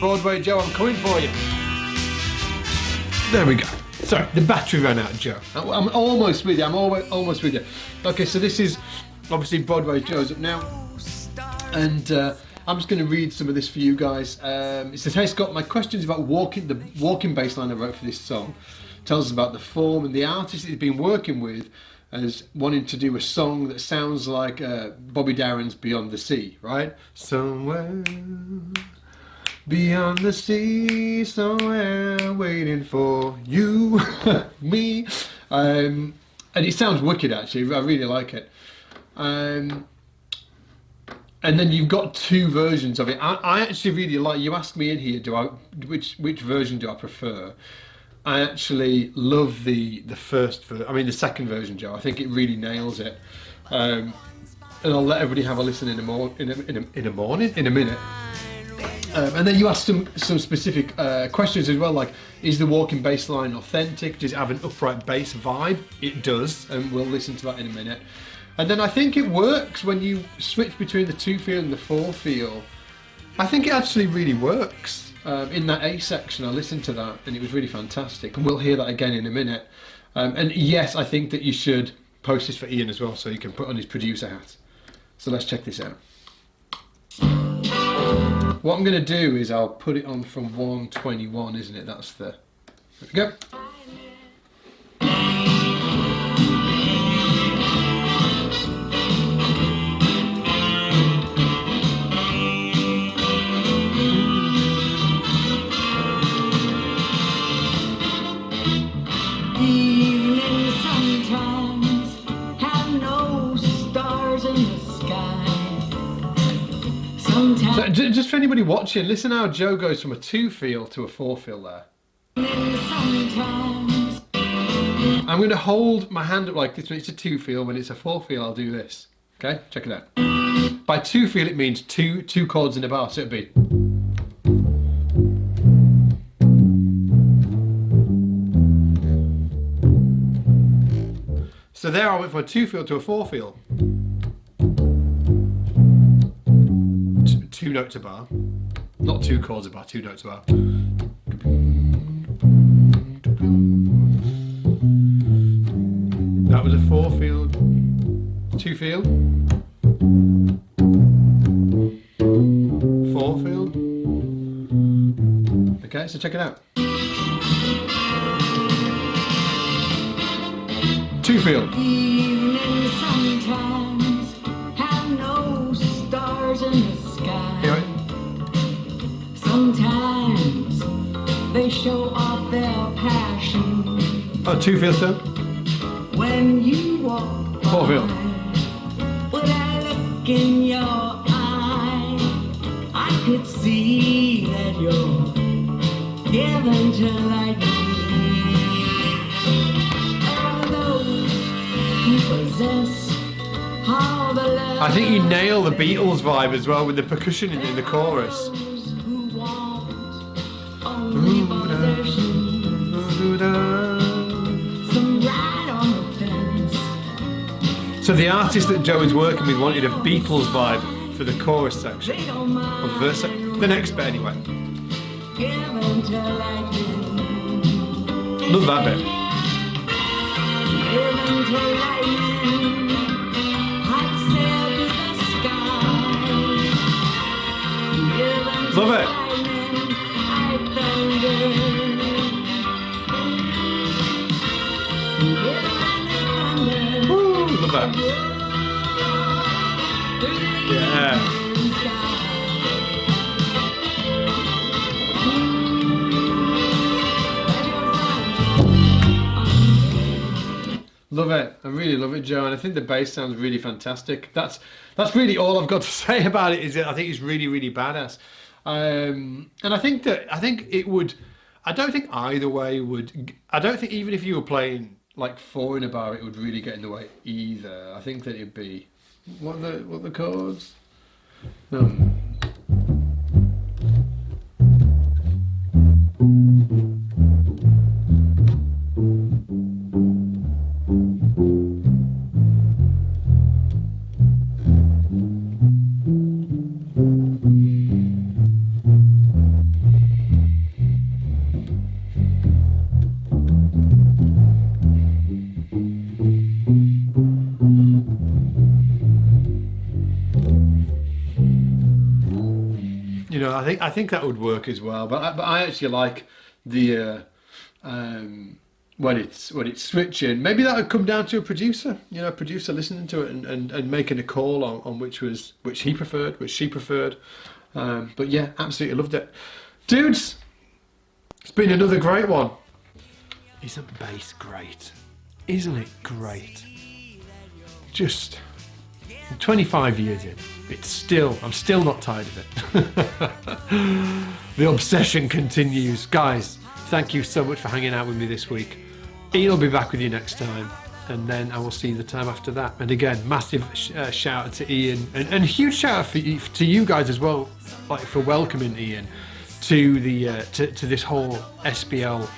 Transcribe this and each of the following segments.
Broadway, Joe, I'm coming for you. There we go. Sorry, the battery ran out, Joe. I'm almost with you. I'm almost with you. Okay, so this is obviously Broadway. Joe's up now, and I'm just going to read some of this for you guys. It says, "Hey Scott, my question is about the walking bass line I wrote for this song. Tells us about the form and the artist that he's been working with as wanting to do a song that sounds like Bobby Darin's Beyond the Sea, right? Somewhere beyond the sea, somewhere waiting for you, me." And it sounds wicked, actually. I really like it. And then you've got two versions of it. I actually really like. You asked me in here, which version do I prefer? I actually love the second version, Joe. I think it really nails it. And I'll let everybody have a listen in a minute. And then you asked some specific questions as well, like, is the walking bass line authentic? Does it have an upright bass vibe? It does, and we'll listen to that in a minute. And then I think it works when you switch between the 2-feel and the 4-feel. I think it actually really works. In that A section, I listened to that and it was really fantastic, and we'll hear that again in a minute. And yes, I think that you should post this for Ian as well, so he can put on his producer hat. So let's check this out. What I'm going to do is I'll put it on from 121, isn't it? That's the... There we go. So just for anybody watching, listen how Joe goes from a 2-feel to a 4-feel there. I'm going to hold my hand up like this when it's a 2-feel. When it's a 4-feel, I'll do this. Okay, check it out. By 2-feel, it means two chords in a bar, so it'd be... So there I went from a 2-feel to a 4-feel. 2 notes a bar, not 2 chords a bar, 2 notes a bar. That was a 4-feel, 2-feel, 4-feel. Okay, so check it out. 2-feel. Sometimes they show off their passion. Oh, 2-feel still? When you walk by, 4-feel. with that look in your eye, I could see that you're given to lightning. All those who possess all the love. I think you nail the Beatles vibe as well with the percussion in the chorus. So the artist that Joe is working with wanted a Beatles vibe for the chorus section, or verse, the next bit anyway. Love that bit. Love it. Woo, love that. Yeah. Love it. I really love it, Joe, and I think the bass sounds really fantastic. That's really all I've got to say about it. Is that I think it's really, really badass. And I think it would. I don't think either way would. I don't think even if you were playing like 4 in a bar, it would really get in the way either. I think that it'd be what are the chords. I think that would work as well. But I actually like the when it's switching. Maybe that would come down to a producer. You know, a producer listening to it and making a call on which he preferred, which she preferred. But yeah, absolutely loved it, dudes. It's been another great one. Isn't bass great? Isn't it great? Just 25 years in, I'm still not tired of it. The obsession continues. Guys, thank you so much for hanging out with me this week. Ian will be back with you next time, and then I will see you the time after that. And again, massive shout out to Ian, and huge shout out to you guys as well, like for welcoming Ian to the to this whole SBL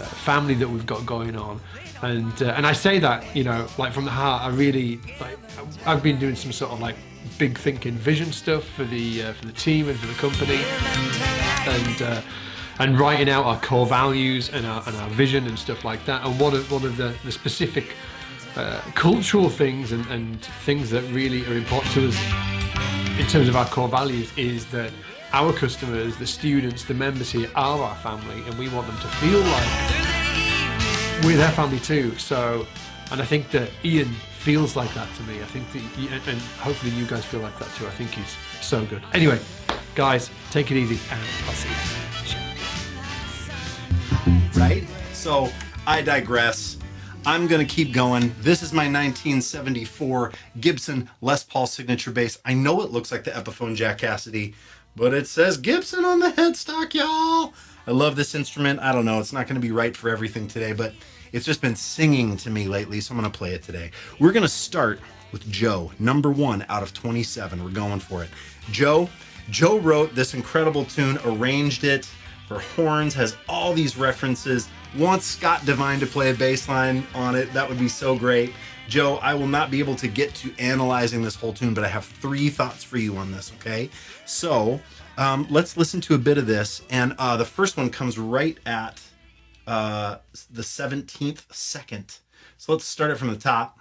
family that we've got going on. And I say that, you know, like from the heart. I really like. I've been doing some sort of like big thinking vision stuff for the team and for the company, and writing out our core values and our vision and stuff like that. And one of the specific cultural things and things that really are important to us in terms of our core values is that our customers, the students, the members here are our family, and we want them to feel like we're their family too. So, and I think that Ian feels like that to me. I think that, and hopefully you guys feel like that too. I think he's so good. Anyway, guys, take it easy, and I'll see you. Right? So, I digress. I'm gonna keep going. This is my 1974 Gibson Les Paul signature bass. I know it looks like the Epiphone Jack Cassidy, but it says Gibson on the headstock, y'all. I love this instrument. I don't know, it's not gonna be right for everything today, but it's just been singing to me lately, so I'm gonna play it today. We're gonna start with Joe, number 1 out of 27. We're going for it. Joe wrote this incredible tune, arranged it for horns, has all these references, wants Scott Devine to play a bass line on it. That would be so great. Joe, I will not be able to get to analyzing this whole tune, but I have 3 thoughts for you on this, okay? So, let's listen to a bit of this, and the first one comes right at the 17th second. So let's start it from the top.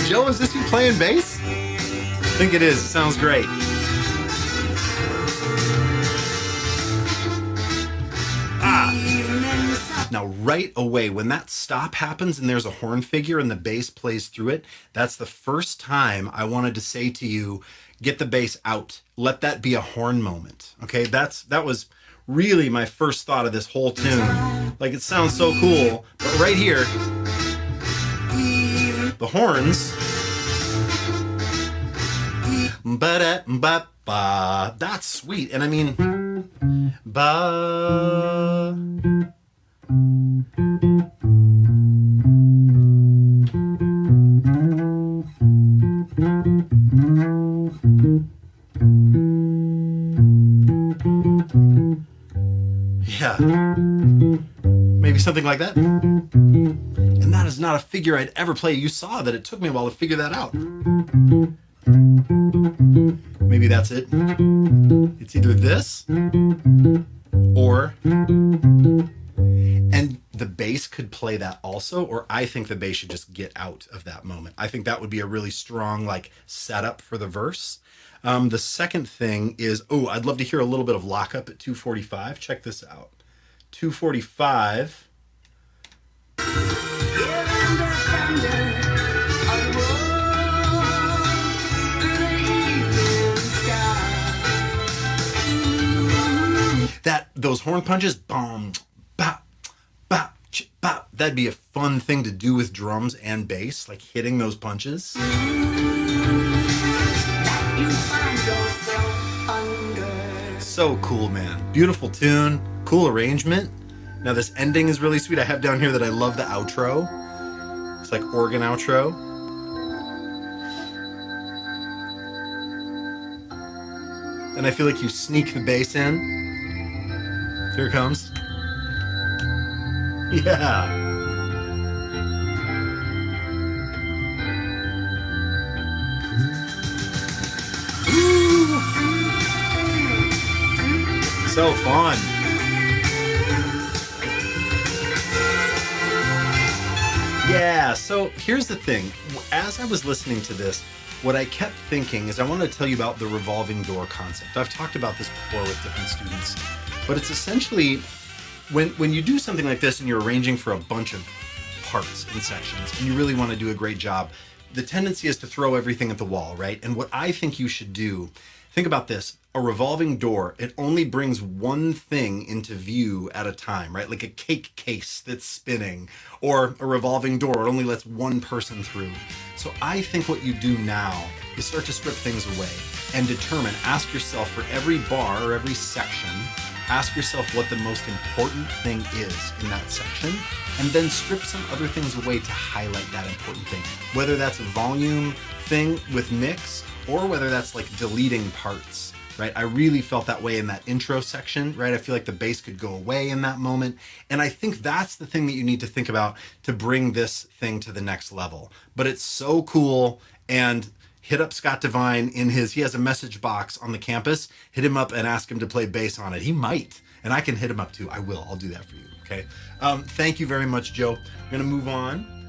Joe, is this you playing bass? I think it is. It sounds great. Now, right away, when that stop happens and there's a horn figure and the bass plays through it, that's the first time I wanted to say to you, get the bass out. Let that be a horn moment. Okay, that was really my first thought of this whole tune. Like, it sounds so cool, but right here, the horns. Ba-da-ba-ba. That's sweet. And I mean, ba. Yeah. Maybe something like that. And that is not a figure I'd ever play. You saw that it took me a while to figure that out. Maybe that's it. It's either this or, and the bass could play that also, or I think the bass should just get out of that moment. I think that would be a really strong like setup for the verse. The second thing is, I'd love to hear a little bit of lockup at 245. Check this out. 245. Those horn punches, boom, bop, bop, bop. That'd be a fun thing to do with drums and bass, like hitting those punches. So cool, man. Beautiful tune, cool arrangement. Now this ending is really sweet. I have down here that I love the outro. It's like organ outro. And I feel like you sneak the bass in. Here it comes. Yeah. Ooh. So fun. Yeah, so here's the thing. As I was listening to this, what I kept thinking is I want to tell you about the revolving door concept. I've talked about this before with different students, but it's essentially when you do something like this and you're arranging for a bunch of parts and sections and you really want to do a great job, the tendency is to throw everything at the wall, right? And what I think you should do, think about this. A revolving door, it only brings one thing into view at a time, right? Like a cake case that's spinning, or a revolving door, it only lets one person through. So I think what you do now is start to strip things away and determine, ask yourself for every bar or every section, ask yourself what the most important thing is in that section, and then strip some other things away to highlight that important thing. Whether that's a volume thing with mix, or whether that's like deleting parts, right? I really felt that way in that intro section, right? I feel like the bass could go away in that moment. And I think that's the thing that you need to think about to bring this thing to the next level. But it's so cool. And hit up Scott Devine he has a message box on the campus. Hit him up and ask him to play bass on it. He might. And I can hit him up too. I'll do that for you. Okay. Thank you very much, Joe. I'm going to move on.